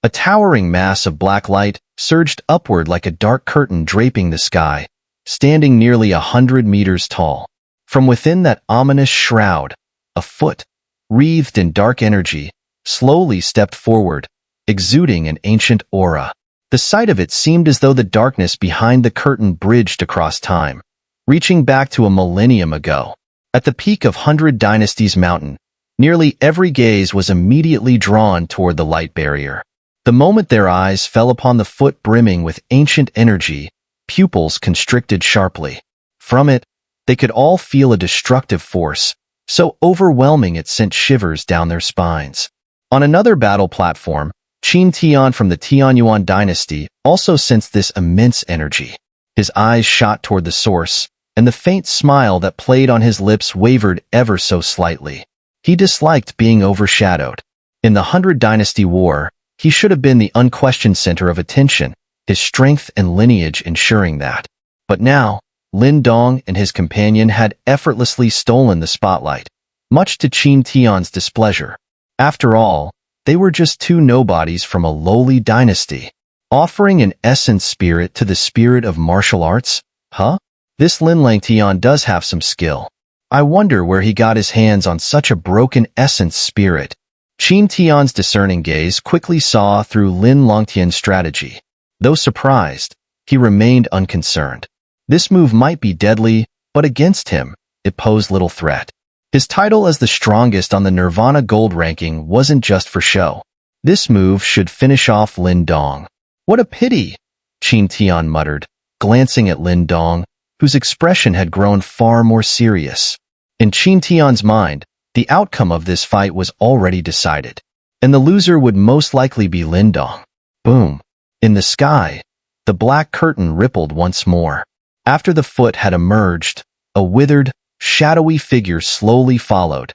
A towering mass of black light surged upward like a dark curtain draping the sky, standing nearly 100 meters tall. From within that ominous shroud, a foot, wreathed in dark energy, slowly stepped forward, exuding an ancient aura. The sight of it seemed as though the darkness behind the curtain bridged across time, reaching back to a millennium ago. At the peak of 100 Dynasties Mountain, nearly every gaze was immediately drawn toward the light barrier. The moment their eyes fell upon the foot brimming with ancient energy, pupils constricted sharply. From it, they could all feel a destructive force, so overwhelming it sent shivers down their spines. On another battle platform, Qin Tian from the Tianyuan dynasty also sensed this immense energy. His eyes shot toward the source, and the faint smile that played on his lips wavered ever so slightly. He disliked being overshadowed. In the 100 Dynasty War, he should have been the unquestioned center of attention, his strength and lineage ensuring that. But now, Lin Dong and his companion had effortlessly stolen the spotlight, much to Qin Tian's displeasure. After all, they were just two nobodies from a lowly dynasty. Offering an essence spirit to the spirit of martial arts? Huh? This Lin Langtian does have some skill. I wonder where he got his hands on such a broken essence spirit. Qin Tian's discerning gaze quickly saw through Lin Langtian's strategy. Though surprised, he remained unconcerned. This move might be deadly, but against him, it posed little threat. His title as the strongest on the Nirvana Gold ranking wasn't just for show. This move should finish off Lin Dong. What a pity, Qin Tian muttered, glancing at Lin Dong, whose expression had grown far more serious. In Qin Tian's mind, the outcome of this fight was already decided, and the loser would most likely be Lin Dong. Boom. In the sky, the black curtain rippled once more. After the foot had emerged, a withered, shadowy figure slowly followed,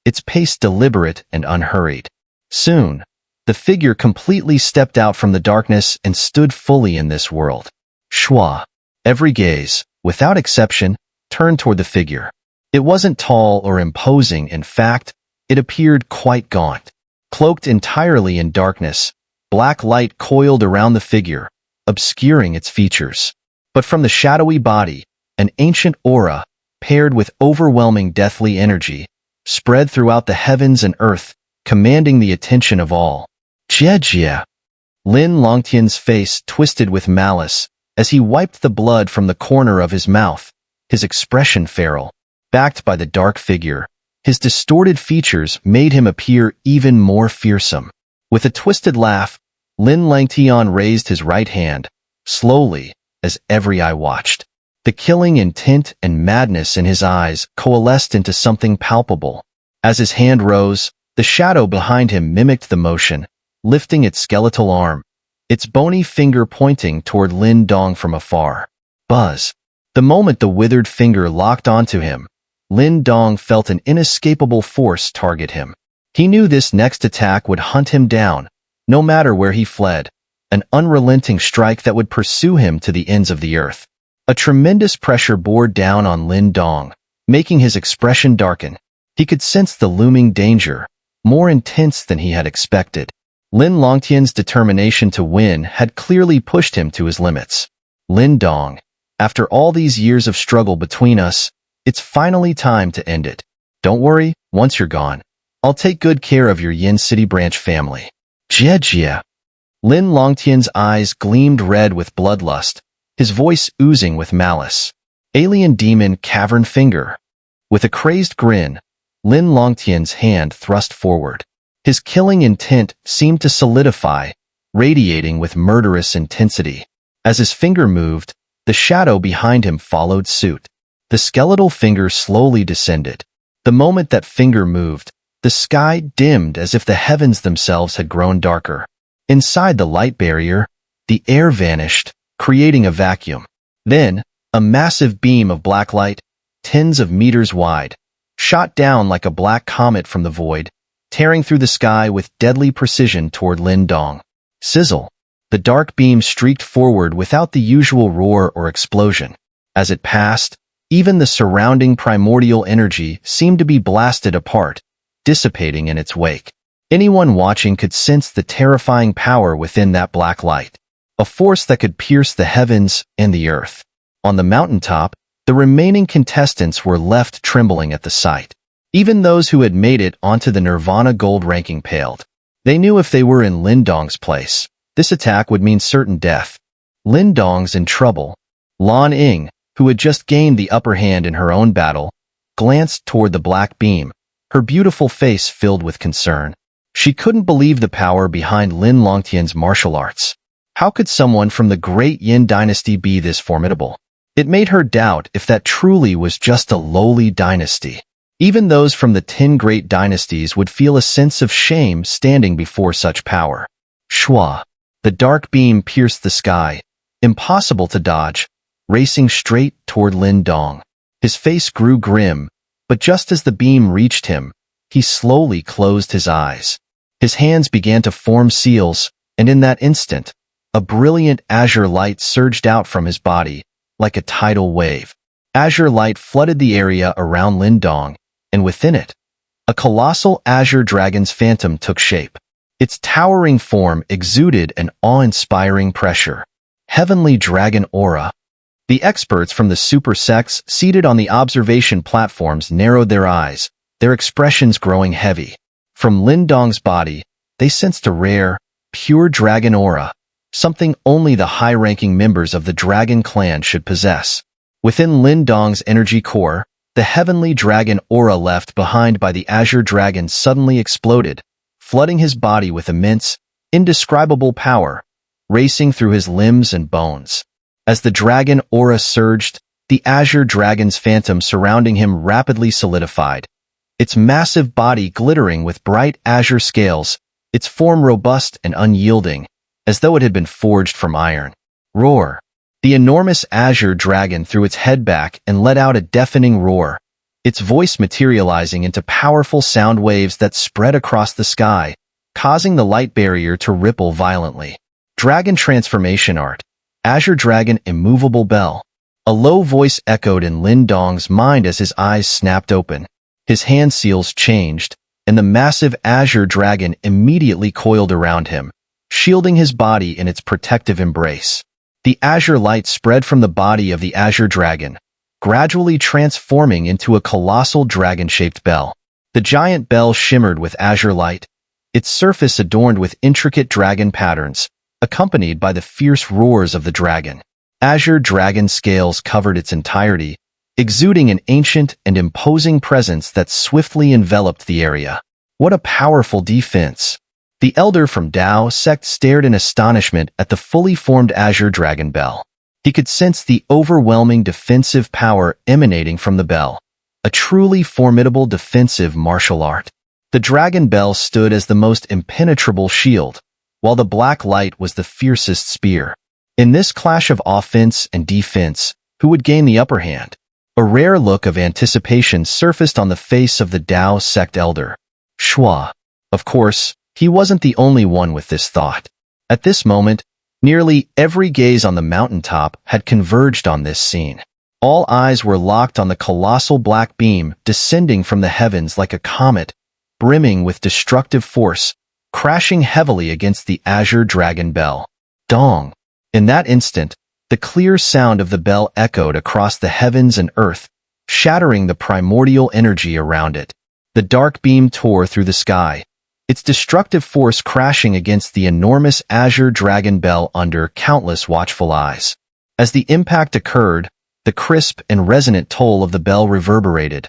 its pace deliberate and unhurried. Soon, the figure completely stepped out from the darkness and stood fully in this world. Shua. Every gaze, without exception, turned toward the figure. It wasn't tall or imposing, in fact, it appeared quite gaunt. Cloaked entirely in darkness, black light coiled around the figure, obscuring its features. But from the shadowy body, an ancient aura, paired with overwhelming deathly energy, spread throughout the heavens and earth, commanding the attention of all. Jie. Lin Langtian's face twisted with malice as he wiped the blood from the corner of his mouth, his expression feral. Backed by the dark figure, his distorted features made him appear even more fearsome. With a twisted laugh, Lin Langtian raised his right hand, slowly, as every eye watched. The killing intent and madness in his eyes coalesced into something palpable. As his hand rose, the shadow behind him mimicked the motion, lifting its skeletal arm, its bony finger pointing toward Lin Dong from afar. Buzz. The moment the withered finger locked onto him, Lin Dong felt an inescapable force target him. He knew this next attack would hunt him down, no matter where he fled, an unrelenting strike that would pursue him to the ends of the earth. A tremendous pressure bore down on Lin Dong, making his expression darken. He could sense the looming danger, more intense than he had expected. Lin Langtian's determination to win had clearly pushed him to his limits. Lin Dong, after all these years of struggle between us, it's finally time to end it. Don't worry, once you're gone, I'll take good care of your Yin City branch family. Jie. Lin Langtian's eyes gleamed red with bloodlust, his voice oozing with malice. Alien demon cavern finger. With a crazed grin, Lin Langtian's hand thrust forward. His killing intent seemed to solidify, radiating with murderous intensity. As his finger moved, the shadow behind him followed suit. The skeletal finger slowly descended. The moment that finger moved, the sky dimmed as if the heavens themselves had grown darker. Inside the light barrier, the air vanished, creating a vacuum. Then, a massive beam of black light, tens of meters wide, shot down like a black comet from the void, tearing through the sky with deadly precision toward Lin Dong. Sizzle. The dark beam streaked forward without the usual roar or explosion. As it passed, even the surrounding primordial energy seemed to be blasted apart, dissipating in its wake. Anyone watching could sense the terrifying power within that black light, a force that could pierce the heavens and the earth. On the mountaintop, the remaining contestants were left trembling at the sight. Even those who had made it onto the Nirvana Gold ranking paled. They knew if they were in Lin Dong's place, this attack would mean certain death. Lin Dong's in trouble. Lan Ying, who had just gained the upper hand in her own battle, glanced toward the black beam, her beautiful face filled with concern. She couldn't believe the power behind Lin Langtian's martial arts. How could someone from the great Yin dynasty be this formidable? It made her doubt if that truly was just a lowly dynasty. Even those from the 10 great dynasties would feel a sense of shame standing before such power. Shua. The dark beam pierced the sky, impossible to dodge, racing straight toward Lin Dong. His face grew grim, but just as the beam reached him, he slowly closed his eyes. His hands began to form seals, and in that instant, a brilliant azure light surged out from his body, like a tidal wave. Azure light flooded the area around Lin Dong, and within it, a colossal azure dragon's phantom took shape. Its towering form exuded an awe-inspiring pressure. Heavenly dragon aura. The experts from the super sects seated on the observation platforms narrowed their eyes, their expressions growing heavy. From Lin Dong's body, they sensed a rare, pure dragon aura, something only the high-ranking members of the dragon clan should possess. Within Lin Dong's energy core, the heavenly dragon aura left behind by the azure dragon suddenly exploded, flooding his body with immense, indescribable power, racing through his limbs and bones. As the dragon aura surged, the azure dragon's phantom surrounding him rapidly solidified, its massive body glittering with bright azure scales, its form robust and unyielding, as though it had been forged from iron. Roar. The enormous azure dragon threw its head back and let out a deafening roar, its voice materializing into powerful sound waves that spread across the sky, causing the light barrier to ripple violently. Dragon transformation art. Azure dragon immovable bell. A low voice echoed in Lin Dong's mind as his eyes snapped open. His hand seals changed, and the massive azure dragon immediately coiled around him, shielding his body in its protective embrace. The azure light spread from the body of the azure dragon, gradually transforming into a colossal dragon-shaped bell. The giant bell shimmered with azure light, its surface adorned with intricate dragon patterns, accompanied by the fierce roars of the dragon. Azure dragon scales covered its entirety, exuding an ancient and imposing presence that swiftly enveloped the area. What a powerful defense! The elder from Dao sect stared in astonishment at the fully formed azure dragon bell. He could sense the overwhelming defensive power emanating from the bell, a truly formidable defensive martial art. The dragon bell stood as the most impenetrable shield, while the black light was the fiercest spear. In this clash of offense and defense, who would gain the upper hand? A rare look of anticipation surfaced on the face of the Dao sect elder. Shua. Of course, he wasn't the only one with this thought. At this moment, nearly every gaze on the mountaintop had converged on this scene. All eyes were locked on the colossal black beam descending from the heavens like a comet, brimming with destructive force, crashing heavily against the azure dragon bell. Dong. In that instant, the clear sound of the bell echoed across the heavens and earth, shattering the primordial energy around it. The dark beam tore through the sky, its destructive force crashing against the enormous azure dragon bell under countless watchful eyes. As the impact occurred, the crisp and resonant toll of the bell reverberated,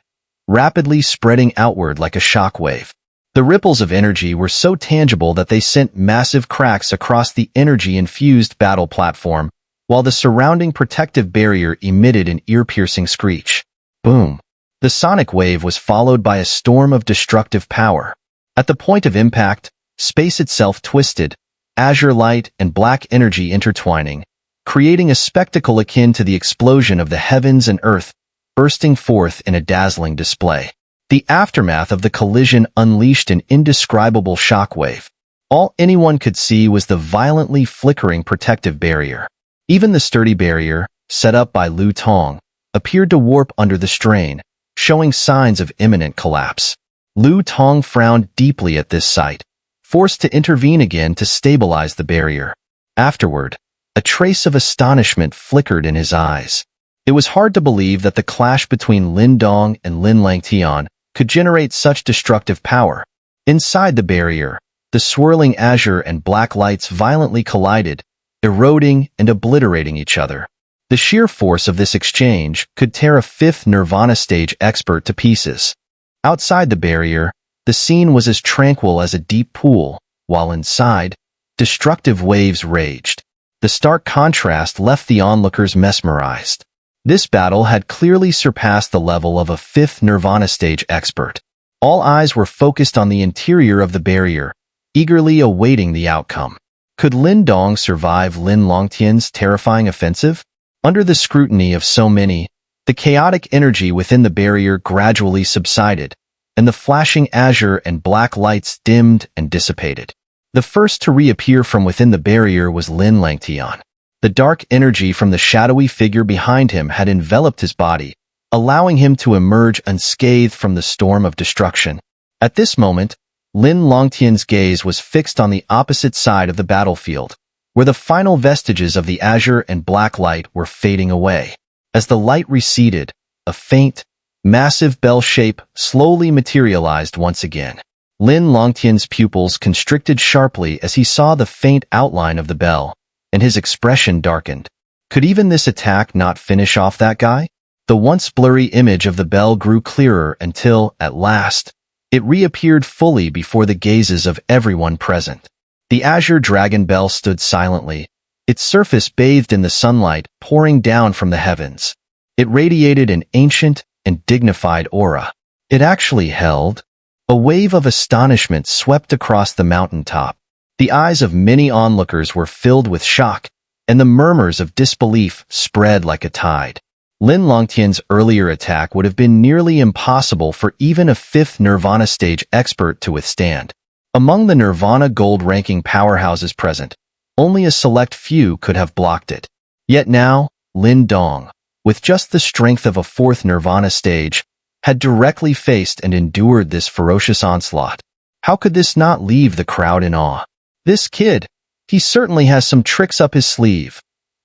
rapidly spreading outward like a shockwave. The ripples of energy were so tangible that they sent massive cracks across the energy-infused battle platform, while the surrounding protective barrier emitted an ear-piercing screech. Boom! The sonic wave was followed by a storm of destructive power. At the point of impact, space itself twisted, azure light and black energy intertwining, creating a spectacle akin to the explosion of the heavens and earth, bursting forth in a dazzling display. The aftermath of the collision unleashed an indescribable shockwave. All anyone could see was the violently flickering protective barrier. Even the sturdy barrier, set up by Lu Tong, appeared to warp under the strain, showing signs of imminent collapse. Lu Tong frowned deeply at this sight, forced to intervene again to stabilize the barrier. Afterward, a trace of astonishment flickered in his eyes. It was hard to believe that the clash between Lin Dong and Lin Langtian could generate such destructive power. Inside the barrier, the swirling azure and black lights violently collided, eroding and obliterating each other. The sheer force of this exchange could tear a fifth Nirvana stage expert to pieces. Outside the barrier, the scene was as tranquil as a deep pool, while inside, destructive waves raged. The stark contrast left the onlookers mesmerized. This battle had clearly surpassed the level of a fifth Nirvana stage expert. All eyes were focused on the interior of the barrier, eagerly awaiting the outcome. Could Lin Dong survive Lin Langtian's terrifying offensive? Under the scrutiny of so many, the chaotic energy within the barrier gradually subsided, and the flashing azure and black lights dimmed and dissipated. The first to reappear from within the barrier was Lin Langtian. The dark energy from the shadowy figure behind him had enveloped his body, allowing him to emerge unscathed from the storm of destruction. At this moment, Lin Langtian's gaze was fixed on the opposite side of the battlefield, where the final vestiges of the azure and black light were fading away. As the light receded, a faint, massive bell shape slowly materialized once again. Lin Langtian's pupils constricted sharply as he saw the faint outline of the bell, and his expression darkened. Could even this attack not finish off that guy? The once blurry image of the bell grew clearer until, at last, it reappeared fully before the gazes of everyone present. The azure dragon bell stood silently, its surface bathed in the sunlight pouring down from the heavens. It radiated an ancient and dignified aura. It actually held. A wave of astonishment swept across the mountaintop. The eyes of many onlookers were filled with shock, and the murmurs of disbelief spread like a tide. Lin Langtian's earlier attack would have been nearly impossible for even a fifth Nirvana stage expert to withstand. Among the Nirvana gold ranking powerhouses present, only a select few could have blocked it. Yet now, Lin Dong, with just the strength of a fourth Nirvana stage, had directly faced and endured this ferocious onslaught. How could this not leave the crowd in awe? This kid, he certainly has some tricks up his sleeve.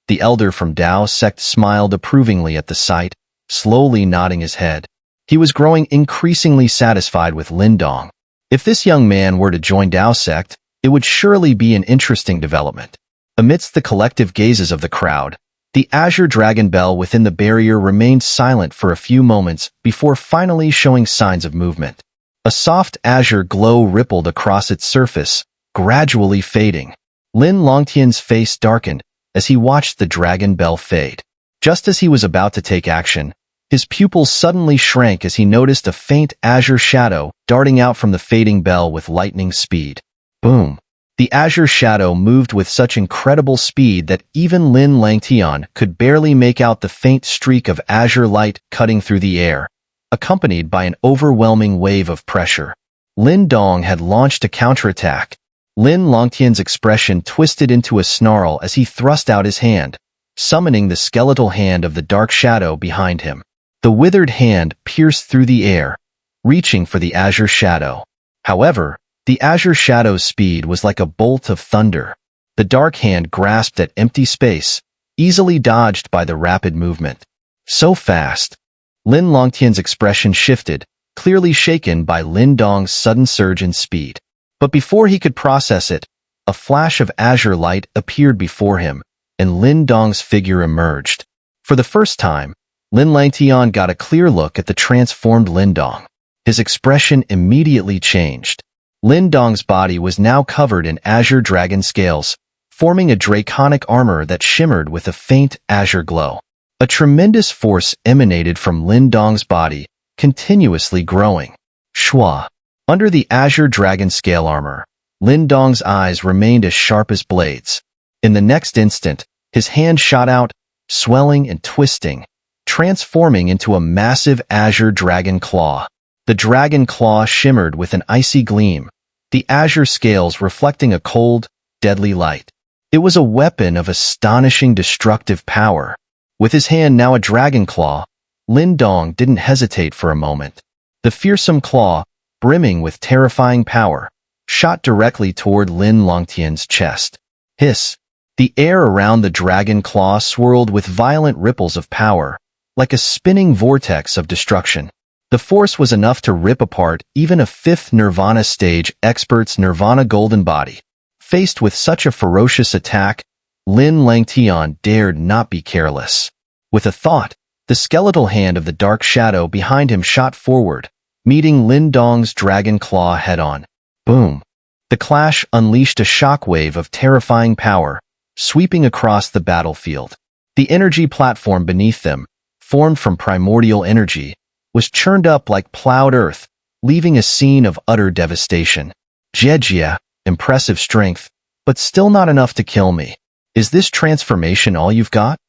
The elder from Dao sect smiled approvingly at the sight, slowly nodding his head. He was growing increasingly satisfied with Lin Dong. If this young man were to join Dao sect, it would surely be an interesting development. Amidst the collective gazes of the crowd, the azure dragon bell within the barrier remained silent for a few moments before finally showing signs of movement. A soft azure glow rippled across its surface, gradually fading. Lin Langtian's face darkened as he watched the dragon bell fade. Just as he was about to take action, his pupils suddenly shrank as he noticed a faint azure shadow darting out from the fading bell with lightning speed. Boom! The azure shadow moved with such incredible speed that even Lin Langtian could barely make out the faint streak of azure light cutting through the air, accompanied by an overwhelming wave of pressure. Lin Dong had launched a counterattack. Lin Langtian's expression twisted into a snarl as he thrust out his hand, summoning the skeletal hand of the dark shadow behind him. The withered hand pierced through the air, reaching for the azure shadow. However, the azure shadow's speed was like a bolt of thunder. The dark hand grasped at empty space, easily dodged by the rapid movement. So fast. Lin Langtian's expression shifted, clearly shaken by Lin Dong's sudden surge in speed. But before he could process it, a flash of azure light appeared before him, and Lin Dong's figure emerged. For the first time, Lin Langtian got a clear look at the transformed Lin Dong. His expression immediately changed. Lin Dong's body was now covered in azure dragon scales, forming a draconic armor that shimmered with a faint azure glow. A tremendous force emanated from Lin Dong's body, continuously growing. Shua. Under the azure dragon scale armor, Lin Dong's eyes remained as sharp as blades. In the next instant, his hand shot out, swelling and twisting, transforming into a massive azure dragon claw. The dragon claw shimmered with an icy gleam, the azure scales reflecting a cold, deadly light. It was a weapon of astonishing destructive power. With his hand now a dragon claw, Lin Dong didn't hesitate for a moment. The fearsome claw, brimming with terrifying power, shot directly toward Langtian's chest. Hiss! The air around the dragon claw swirled with violent ripples of power, like a spinning vortex of destruction. The force was enough to rip apart even a fifth Nirvana stage expert's Nirvana golden body. Faced with such a ferocious attack, Langtian dared not be careless. With a thought, the skeletal hand of the dark shadow behind him shot forward, meeting Lin Dong's dragon claw head-on. Boom! The clash unleashed a shockwave of terrifying power, sweeping across the battlefield. The energy platform beneath them, formed from primordial energy, was churned up like plowed earth, leaving a scene of utter devastation. Jejia, impressive strength, but still not enough to kill me. Is this transformation all you've got?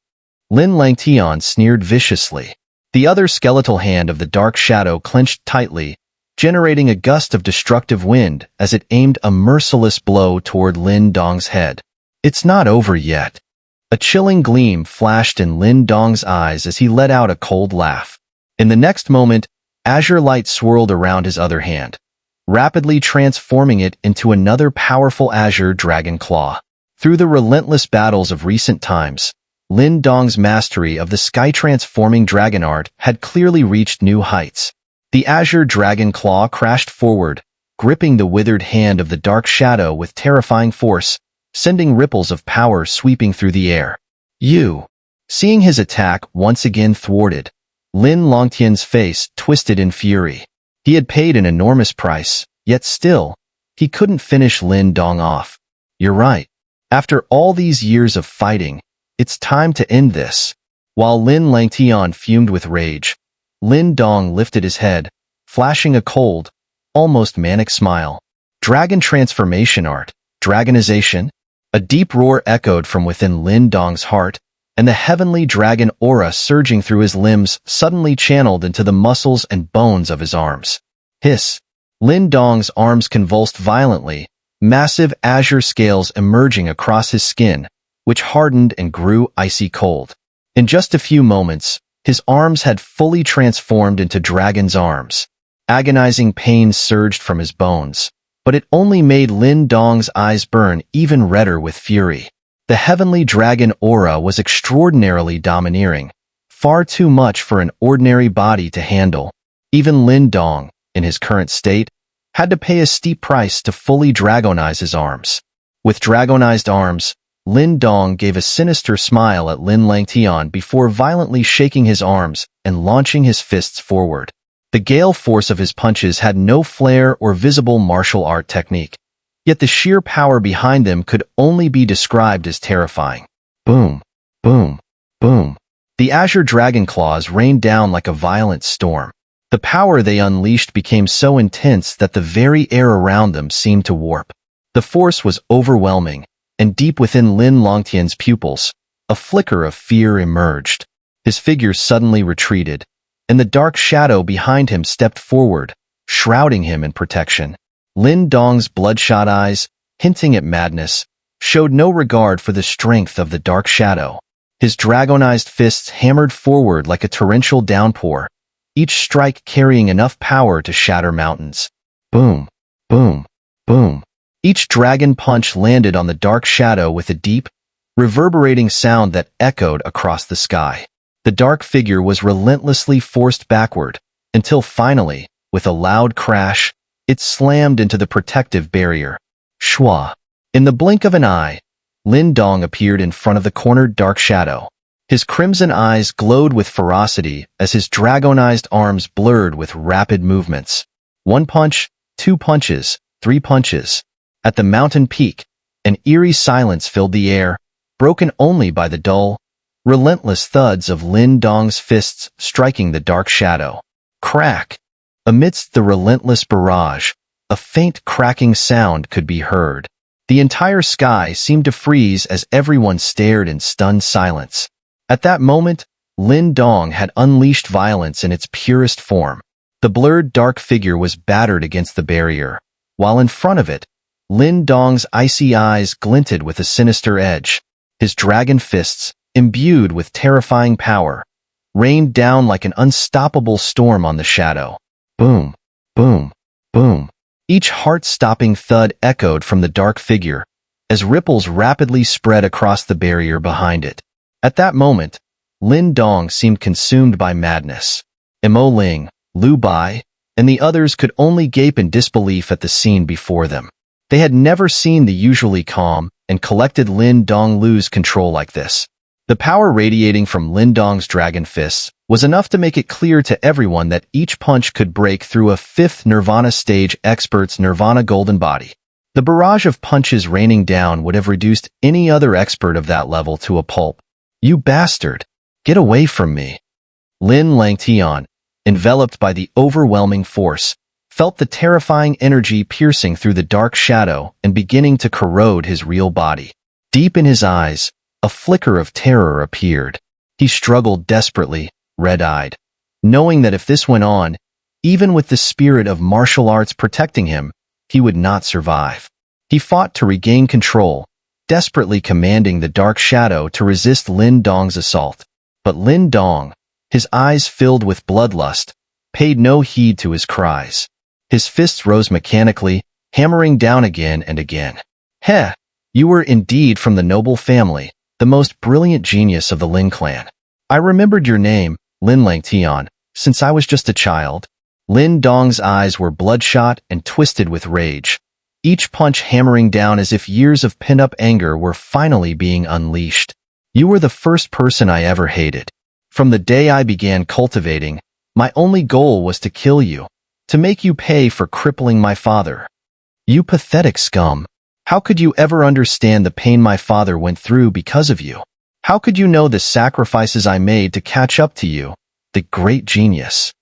Langtian sneered viciously. The other skeletal hand of the dark shadow clenched tightly, generating a gust of destructive wind as it aimed a merciless blow toward Lin Dong's head. It's not over yet. A chilling gleam flashed in Lin Dong's eyes as he let out a cold laugh. In the next moment, azure light swirled around his other hand, rapidly transforming it into another powerful azure dragon claw. Through the relentless battles of recent times, Lin Dong's mastery of the sky-transforming dragon art had clearly reached new heights. The azure dragon claw crashed forward, gripping the withered hand of the dark shadow with terrifying force, sending ripples of power sweeping through the air. Seeing his attack once again thwarted, Langtian's face twisted in fury. He had paid an enormous price, yet still, he couldn't finish Lin Dong off. You're right. After all these years of fighting, it's time to end this. While Langtian fumed with rage, Lin Dong lifted his head, flashing a cold, almost manic smile. Dragon transformation art, dragonization? A deep roar echoed from within Lin Dong's heart, and the heavenly dragon aura surging through his limbs suddenly channeled into the muscles and bones of his arms. Hiss! Lin Dong's arms convulsed violently, massive azure scales emerging across his skin, which hardened and grew icy cold. In just a few moments, his arms had fully transformed into dragon's arms. Agonizing pain surged from his bones, but it only made Lin Dong's eyes burn even redder with fury. The heavenly dragon aura was extraordinarily domineering, far too much for an ordinary body to handle. Even Lin Dong, in his current state, had to pay a steep price to fully dragonize his arms. With dragonized arms, Lin Dong gave a sinister smile at Langtian before violently shaking his arms and launching his fists forward. The gale force of his punches had no flair or visible martial art technique, yet the sheer power behind them could only be described as terrifying. Boom, boom, boom. The azure dragon claws rained down like a violent storm. The power they unleashed became so intense that the very air around them seemed to warp. The force was overwhelming, and deep within Langtian's pupils, a flicker of fear emerged. His figure suddenly retreated, and the dark shadow behind him stepped forward, shrouding him in protection. Lin Dong's bloodshot eyes, hinting at madness, showed no regard for the strength of the dark shadow. His dragonized fists hammered forward like a torrential downpour, each strike carrying enough power to shatter mountains. Boom, boom, boom. Each dragon punch landed on the dark shadow with a deep, reverberating sound that echoed across the sky. The dark figure was relentlessly forced backward, until finally, with a loud crash, it slammed into the protective barrier. Shwa! In the blink of an eye, Lin Dong appeared in front of the cornered dark shadow. His crimson eyes glowed with ferocity as his dragonized arms blurred with rapid movements. One punch, two punches, three punches. At the mountain peak, an eerie silence filled the air, broken only by the dull, relentless thuds of Lin Dong's fists striking the dark shadow. Crack! Amidst the relentless barrage, a faint cracking sound could be heard. The entire sky seemed to freeze as everyone stared in stunned silence. At that moment, Lin Dong had unleashed violence in its purest form. The blurred dark figure was battered against the barrier, while in front of it, Lin Dong's icy eyes glinted with a sinister edge. His dragon fists, imbued with terrifying power, rained down like an unstoppable storm on the shadow. Boom, boom, boom. Each heart-stopping thud echoed from the dark figure, as ripples rapidly spread across the barrier behind it. At that moment, Lin Dong seemed consumed by madness. Mo Ling, Liu Bai, and the others could only gape in disbelief at the scene before them. They had never seen the usually calm and collected Lin Dong lose control like this. The power radiating from Lin Dong's dragon fists was enough to make it clear to everyone that each punch could break through a fifth Nirvana stage expert's Nirvana golden body. The barrage of punches raining down would have reduced any other expert of that level to a pulp. "You bastard! Get away from me!" Lin Langtian, enveloped by the overwhelming force, felt the terrifying energy piercing through the dark shadow and beginning to corrode his real body. Deep in his eyes, a flicker of terror appeared. He struggled desperately, red-eyed, knowing that if this went on, even with the spirit of martial arts protecting him, he would not survive. He fought to regain control, desperately commanding the dark shadow to resist Lin Dong's assault. But Lin Dong, his eyes filled with bloodlust, paid no heed to his cries. His fists rose mechanically, hammering down again and again. "Heh, you were indeed from the noble family, the most brilliant genius of the Lin clan. I remembered your name, Lin Langtian, since I was just a child." Lin Dong's eyes were bloodshot and twisted with rage, each punch hammering down as if years of pent-up anger were finally being unleashed. "You were the first person I ever hated. From the day I began cultivating, my only goal was to kill you, to make you pay for crippling my father. You pathetic scum. How could you ever understand the pain my father went through because of you? How could you know the sacrifices I made to catch up to you, the great genius?"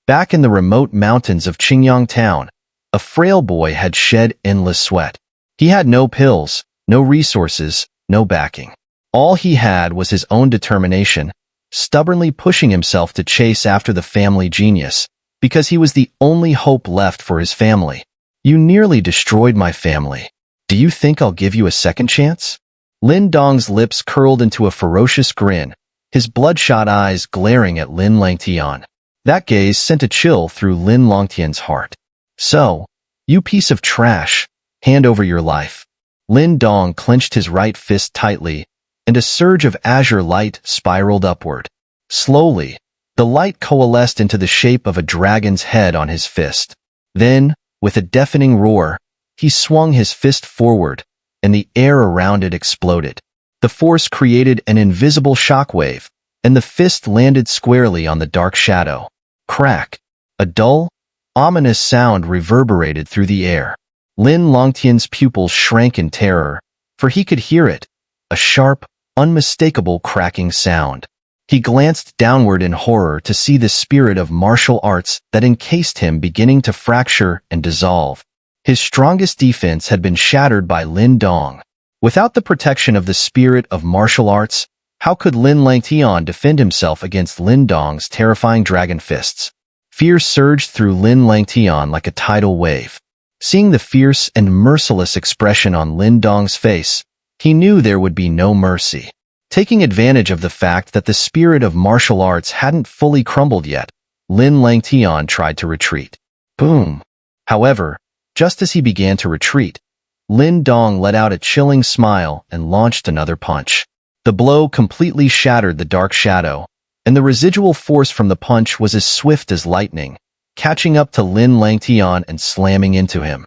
Back in the remote mountains of Qingyang Town, a frail boy had shed endless sweat. He had no pills, no resources, no backing. All he had was his own determination, stubbornly pushing himself to chase after the family genius, because he was the only hope left for his family. "You nearly destroyed my family. Do you think I'll give you a second chance?" Lin Dong's lips curled into a ferocious grin, his bloodshot eyes glaring at Lin Langtian. That gaze sent a chill through Lin Langtian's heart. "So, you piece of trash, hand over your life." Lin Dong clenched his right fist tightly, and a surge of azure light spiraled upward. Slowly, the light coalesced into the shape of a dragon's head on his fist. Then, with a deafening roar, he swung his fist forward, and the air around it exploded. The force created an invisible shockwave, and the fist landed squarely on the dark shadow. Crack! A dull, ominous sound reverberated through the air. Lin Langtian's pupils shrank in terror, for he could hear it, a sharp, unmistakable cracking sound. He glanced downward in horror to see the spirit of martial arts that encased him beginning to fracture and dissolve. His strongest defense had been shattered by Lin Dong. Without the protection of the spirit of martial arts, how could Lin Langtian defend himself against Lin Dong's terrifying dragon fists? Fear surged through Lin Langtian like a tidal wave. Seeing the fierce and merciless expression on Lin Dong's face, he knew there would be no mercy. Taking advantage of the fact that the spirit of martial arts hadn't fully crumbled yet, Lin Langtian tried to retreat. Boom! However, just as he began to retreat, Lin Dong let out a chilling smile and launched another punch. The blow completely shattered the dark shadow, and the residual force from the punch was as swift as lightning, catching up to Lin Langtian and slamming into him.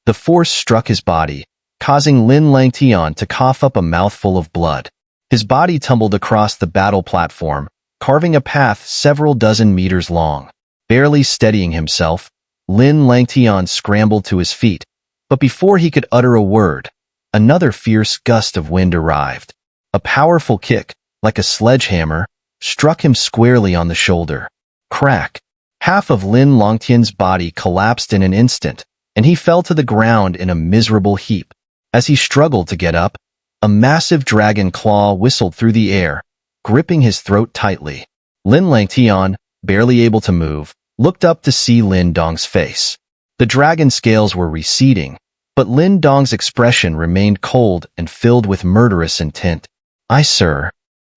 The force struck his body, causing Lin Langtian to cough up a mouthful of blood. His body tumbled across the battle platform, carving a path several dozen meters long. Barely steadying himself, Lin Langtian scrambled to his feet, but before he could utter a word, another fierce gust of wind arrived. A powerful kick, like a sledgehammer, struck him squarely on the shoulder. Crack! Half of Lin Langtian's body collapsed in an instant, and he fell to the ground in a miserable heap. As he struggled to get up, a massive dragon claw whistled through the air, gripping his throat tightly. Lin Langtian, barely able to move, looked up to see Lin Dong's face. The dragon scales were receding, but Lin Dong's expression remained cold and filled with murderous intent. "I, sir."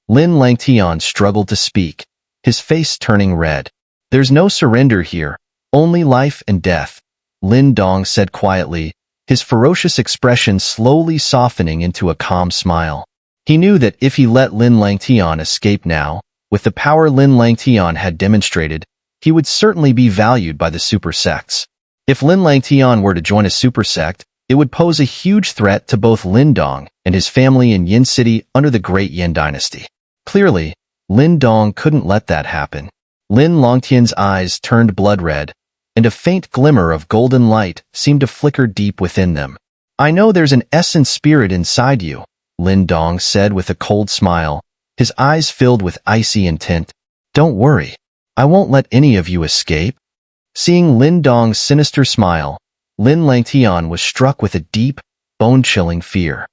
Lin Langtian struggled to speak, his face turning red. "There's no surrender here, only life and death. Lin Dong said quietly, his ferocious expression slowly softening into a calm smile. He knew that if he let Lin Langtian escape now, with the power Lin Langtian had demonstrated, he would certainly be valued by the super sects. If Lin Langtian were to join a super sect, it would pose a huge threat to both Lin Dong and his family in Yin City under the Great Yin Dynasty. Clearly, Lin Dong couldn't let that happen. Lin Langtian's eyes turned blood red, and a faint glimmer of golden light seemed to flicker deep within them. "I know there's an essence spirit inside you," Lin Dong said with a cold smile, his eyes filled with icy intent. "Don't worry, I won't let any of you escape." Seeing Lin Dong's sinister smile, Lin Langtian was struck with a deep, bone-chilling fear.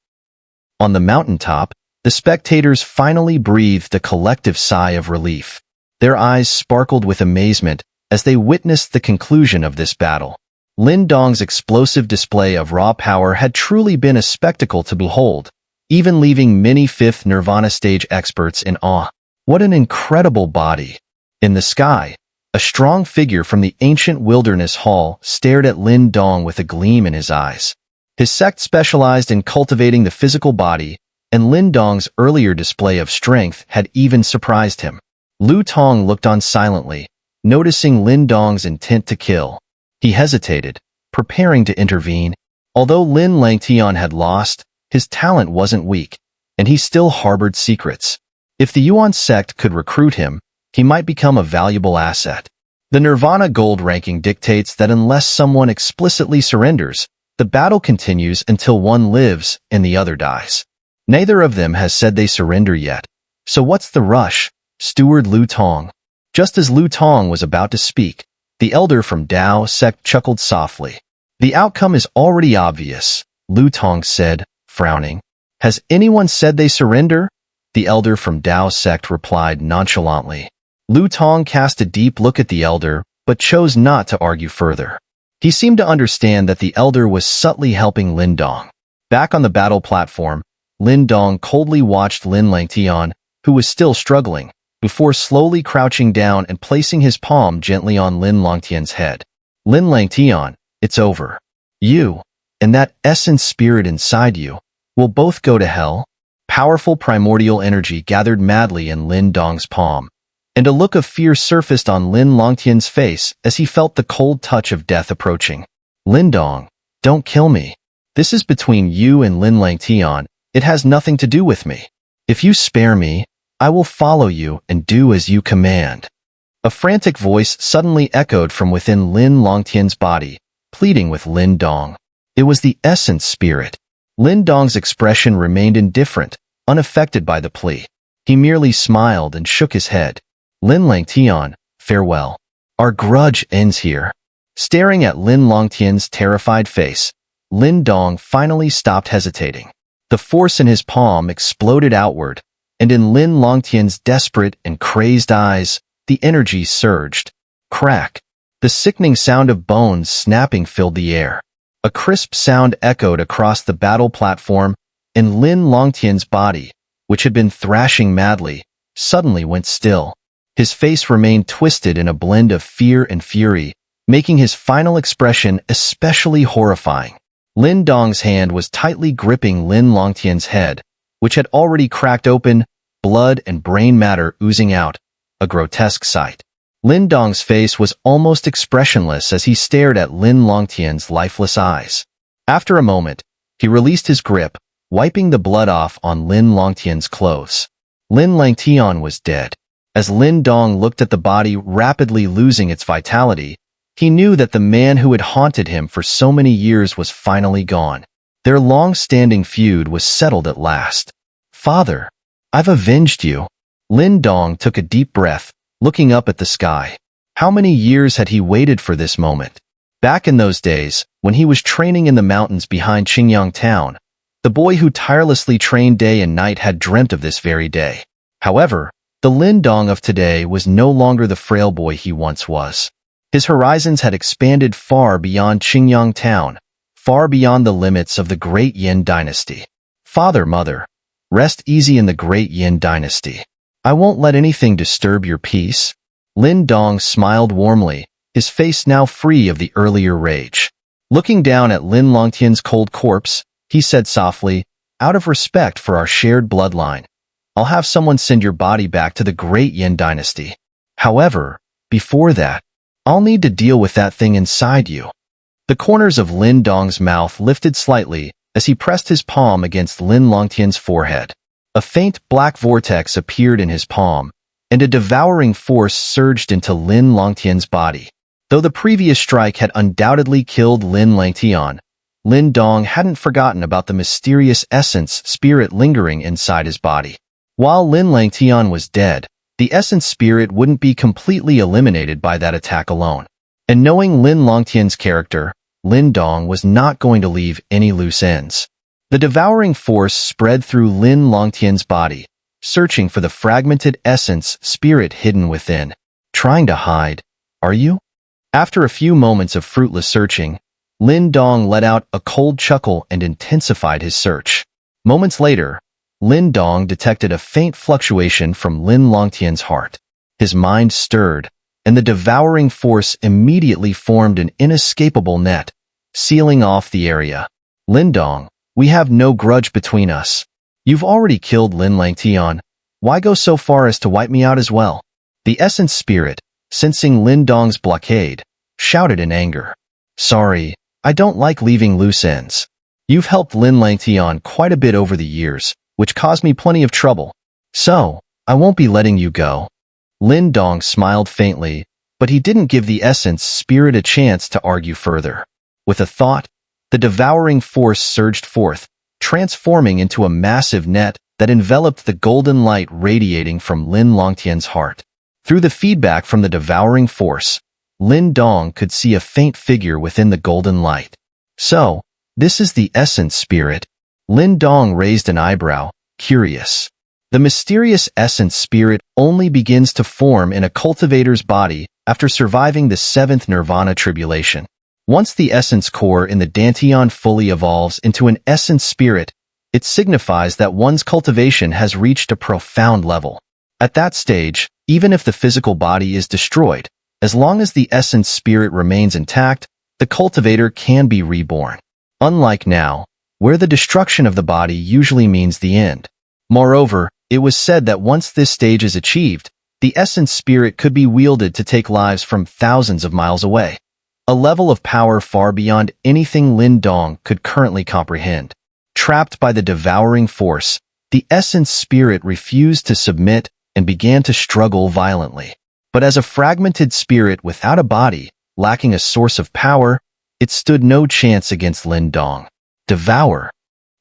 On the mountaintop, the spectators finally breathed a collective sigh of relief. Their eyes sparkled with amazement as they witnessed the conclusion of this battle. Lin Dong's explosive display of raw power had truly been a spectacle to behold, even leaving many fifth Nirvana stage experts in awe. What an incredible body! In the sky, a strong figure from the ancient wilderness hall stared at Lin Dong with a gleam in his eyes. His sect specialized in cultivating the physical body, and Lin Dong's earlier display of strength had even surprised him. Lu Tong looked on silently, noticing Lin Dong's intent to kill. He hesitated, preparing to intervene. Although Lin Langtian had lost, his talent wasn't weak, and he still harbored secrets. If the Yuan sect could recruit him, he might become a valuable asset. The Nirvana Gold ranking dictates that unless someone explicitly surrenders, the battle continues until one lives and the other dies. Neither of them has said they surrender yet. So what's the rush? Steward Lu Tong. Just as Lu Tong was about to speak, the elder from Dao sect chuckled softly. "The outcome is already obvious," Lu Tong said, frowning. "Has anyone said they surrender?" The elder from Dao sect replied nonchalantly. Lu Tong cast a deep look at the elder, but chose not to argue further. He seemed to understand that the elder was subtly helping Lin Dong. Back on the battle platform, Lin Dong coldly watched Lin Langtian, who was still struggling, before slowly crouching down and placing his palm gently on Lin Langtian's head. "Lin Langtian, it's over. You, and that essence spirit inside you, will both go to hell." Powerful primordial energy gathered madly in Lin Dong's palm, and a look of fear surfaced on Lin Langtian's face as he felt the cold touch of death approaching. "Lin Dong, don't kill me. This is between you and Lin Langtian. It has nothing to do with me. If you spare me, I will follow you and do as you command." A frantic voice suddenly echoed from within Lin Langtian's body, pleading with Lin Dong. It was the essence spirit. Lin Dong's expression remained indifferent, unaffected by the plea. He merely smiled and shook his head. "Lin Langtian, farewell. Our grudge ends here." Staring at Lin Langtian's terrified face, Lin Dong finally stopped hesitating. The force in his palm exploded outward, and in Lin Langtian's desperate and crazed eyes, the energy surged. Crack! The sickening sound of bones snapping filled the air. A crisp sound echoed across the battle platform, and Lin Langtian's body, which had been thrashing madly, suddenly went still. His face remained twisted in a blend of fear and fury, making his final expression especially horrifying. Lin Dong's hand was tightly gripping Lin Langtian's head, which had already cracked open, blood and brain matter oozing out, a grotesque sight. Lin Dong's face was almost expressionless as he stared at Lin Langtian's lifeless eyes. After a moment, he released his grip, wiping the blood off on Lin Langtian's clothes. Lin Langtian was dead. As Lin Dong looked at the body rapidly losing its vitality, he knew that the man who had haunted him for so many years was finally gone. Their long-standing feud was settled at last. "Father, I've avenged you." Lin Dong took a deep breath, looking up at the sky. How many years had he waited for this moment? Back in those days, when he was training in the mountains behind Qingyang town, the boy who tirelessly trained day and night had dreamt of this very day. However, the Lin Dong of today was no longer the frail boy he once was. His horizons had expanded far beyond Qingyang town, far beyond the limits of the Great Yin Dynasty. "Father, mother, rest easy in the Great Yin Dynasty. I won't let anything disturb your peace." Lin Dong smiled warmly, his face now free of the earlier rage. Looking down at Lin Langtian's cold corpse, he said softly, "Out of respect for our shared bloodline, I'll have someone send your body back to the great Yin dynasty. However, before that, I'll need to deal with that thing inside you." The corners of Lin Dong's mouth lifted slightly as he pressed his palm against Lin Langtian's forehead. A faint black vortex appeared in his palm, and a devouring force surged into Lin Langtian's body. Though the previous strike had undoubtedly killed Lin Langtian, Lin Dong hadn't forgotten about the mysterious essence spirit lingering inside his body. While Lin Langtian was dead, the essence spirit wouldn't be completely eliminated by that attack alone. And knowing Lin Langtian's character, Lin Dong was not going to leave any loose ends. The devouring force spread through Lin Langtian's body, searching for the fragmented essence spirit hidden within. Trying to hide, are you? After a few moments of fruitless searching, Lin Dong let out a cold chuckle and intensified his search. Moments later, Lin Dong detected a faint fluctuation from Lin Langtian's heart. His mind stirred, and the devouring force immediately formed an inescapable net, sealing off the area. "Lin Dong, we have no grudge between us. You've already killed Lin Langtian. Why go so far as to wipe me out as well?" The essence spirit, sensing Lin Dong's blockade, shouted in anger. "Sorry, I don't like leaving loose ends. You've helped Lin Langtian quite a bit over the years, which caused me plenty of trouble. So, I won't be letting you go." Lin Dong smiled faintly, but he didn't give the essence spirit a chance to argue further. With a thought, the devouring force surged forth, transforming into a massive net that enveloped the golden light radiating from Lin Langtian's heart. Through the feedback from the devouring force, Lin Dong could see a faint figure within the golden light. "So, this is the essence spirit?" Lin Dong raised an eyebrow, curious. The mysterious essence spirit only begins to form in a cultivator's body after surviving the 7th Nirvana tribulation. Once the essence core in the Dantian fully evolves into an essence spirit, it signifies that one's cultivation has reached a profound level. At that stage, even if the physical body is destroyed, as long as the essence spirit remains intact, the cultivator can be reborn. Unlike now, where the destruction of the body usually means the end. Moreover, it was said that once this stage is achieved, the essence spirit could be wielded to take lives from thousands of miles away. A level of power far beyond anything Lin Dong could currently comprehend. Trapped by the devouring force, the essence spirit refused to submit and began to struggle violently. But as a fragmented spirit without a body, lacking a source of power, it stood no chance against Lin Dong. Devour.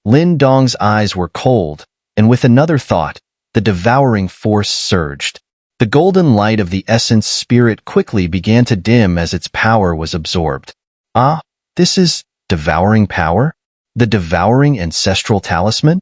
Lin Dong's eyes were cold, and with another thought, the devouring force surged. The golden light of the essence spirit quickly began to dim as its power was absorbed. "Ah, this is devouring power? The devouring ancestral talisman?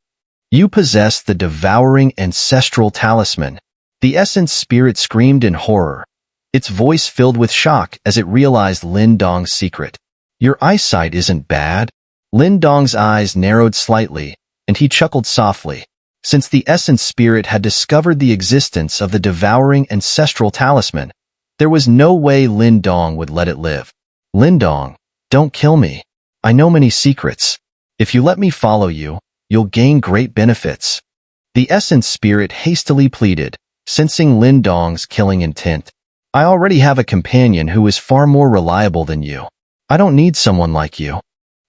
You possess the devouring ancestral talisman." The essence spirit screamed in horror, its voice filled with shock as it realized Lin Dong's secret. "Your eyesight isn't bad." Lin Dong's eyes narrowed slightly, and he chuckled softly. Since the essence spirit had discovered the existence of the devouring ancestral talisman, there was no way Lin Dong would let it live. "Lin Dong, don't kill me. I know many secrets. If you let me follow you, you'll gain great benefits." The essence spirit hastily pleaded, sensing Lin Dong's killing intent. "I already have a companion who is far more reliable than you. I don't need someone like you."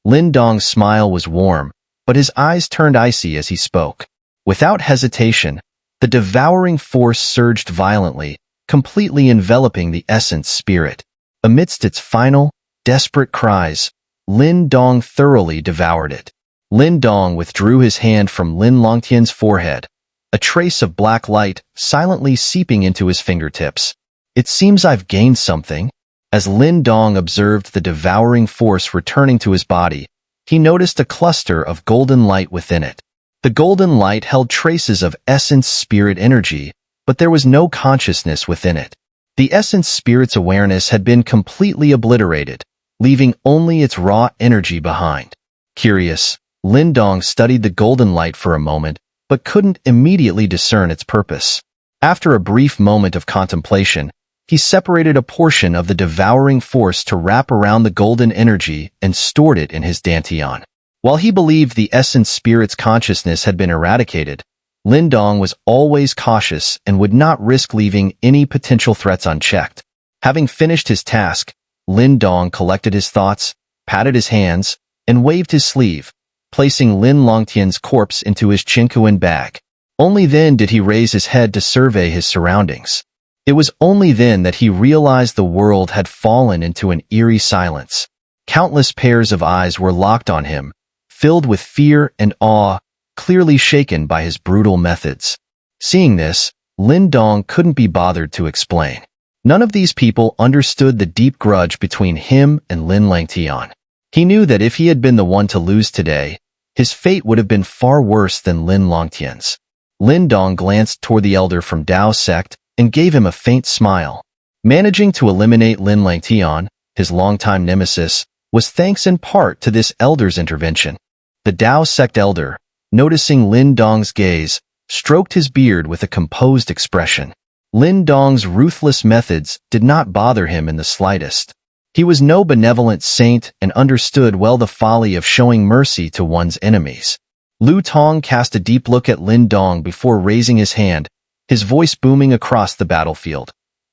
Lin Dong's smile was warm, but his eyes turned icy as he spoke. Without hesitation, the devouring force surged violently, completely enveloping the essence spirit. Amidst its final, desperate cries, Lin Dong thoroughly devoured it. Lin Dong withdrew his hand from Lin Langtian's forehead, a trace of black light silently seeping into his fingertips. "It seems I've gained something." As Lin Dong observed the devouring force returning to his body, he noticed a cluster of golden light within it. The golden light held traces of essence spirit energy, but there was no consciousness within it. The essence spirit's awareness had been completely obliterated, leaving only its raw energy behind. Curious, Lin Dong studied the golden light for a moment, but couldn't immediately discern its purpose. After a brief moment of contemplation, He separated a portion of the devouring force to wrap around the golden energy and stored it in his dantian. While he believed the essence spirit's consciousness had been eradicated, Lin Dong was always cautious and would not risk leaving any potential threats unchecked. Having finished his task, Lin Dong collected his thoughts, patted his hands, and waved his sleeve, placing Lin Langtian's corpse into his Chinkuan bag. Only then did he raise his head to survey his surroundings. It was only then that he realized the world had fallen into an eerie silence. Countless pairs of eyes were locked on him, filled with fear and awe, clearly shaken by his brutal methods. Seeing this, Lin Dong couldn't be bothered to explain. None of these people understood the deep grudge between him and Lin Langtian. He knew that if he had been the one to lose today, his fate would have been far worse than Lin Langtian's. Lin Dong glanced toward the elder from Dao's sect and gave him a faint smile. Managing to eliminate Lin Langtian, his longtime nemesis, was thanks in part to this elder's intervention. The Dao sect elder, noticing Lin Dong's gaze, stroked his beard with a composed expression. Lin Dong's ruthless methods did not bother him in the slightest. He was no benevolent saint and understood well the folly of showing mercy to one's enemies. Lu Tong cast a deep look at Lin Dong before raising his hand, his voice booming across the battlefield.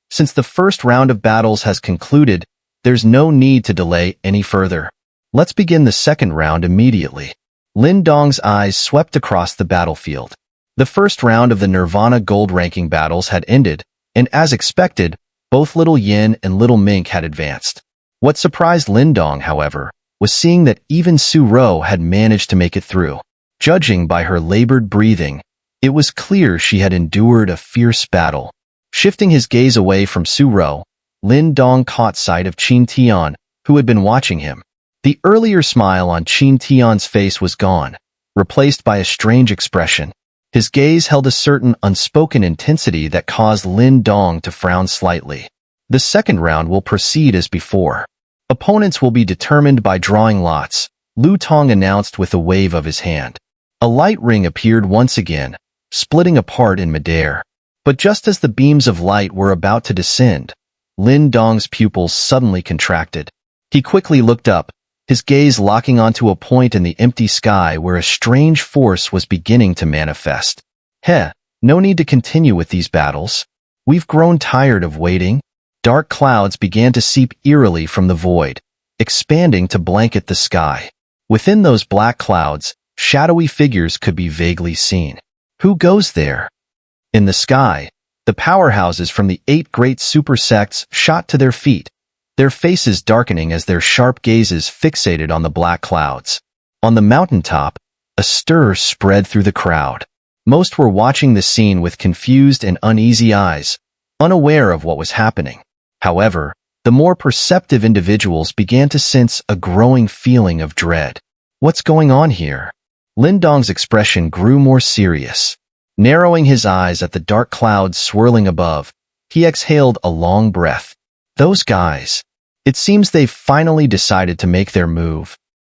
Since the first round of battles has concluded, there's no need to delay any further. Let's begin the second round immediately. Lin Dong's eyes swept across the battlefield. The first round of the Nirvana Gold ranking battles had ended, and as expected, both Little Yin and Little Mink had advanced. What surprised Lin Dong, however, was seeing that even Su Ro had managed to make it through. Judging by her labored breathing, it was clear she had endured a fierce battle. Shifting his gaze away from Su Ro, Lin Dong caught sight of Qin Tian, who had been watching him. The earlier smile on Qin Tian's face was gone, replaced by a strange expression. His gaze held a certain unspoken intensity that caused Lin Dong to frown slightly. The second round will proceed as before. Opponents will be determined by drawing lots, Lu Tong announced with a wave of his hand. A light ring appeared once again, splitting apart in midair. But just as the beams of light were about to descend, Lin Dong's pupils suddenly contracted. He quickly looked up, his gaze locking onto a point in the empty sky where a strange force was beginning to manifest. No need to continue with these battles. We've grown tired of waiting. Dark clouds began to seep eerily from the void, expanding to blanket the sky. Within those black clouds, shadowy figures could be vaguely seen. Who goes there? In the sky, the powerhouses from the 8 great super sects shot to their feet, their faces darkening as their sharp gazes fixated on the black clouds. On the mountaintop, a stir spread through the crowd. Most were watching the scene with confused and uneasy eyes, unaware of what was happening. However, the more perceptive individuals began to sense a growing feeling of dread. What's going on here? Lin Dong's expression grew more serious. Narrowing his eyes at the dark clouds swirling above, he exhaled a long breath. Those guys. It seems they've finally decided to make their move.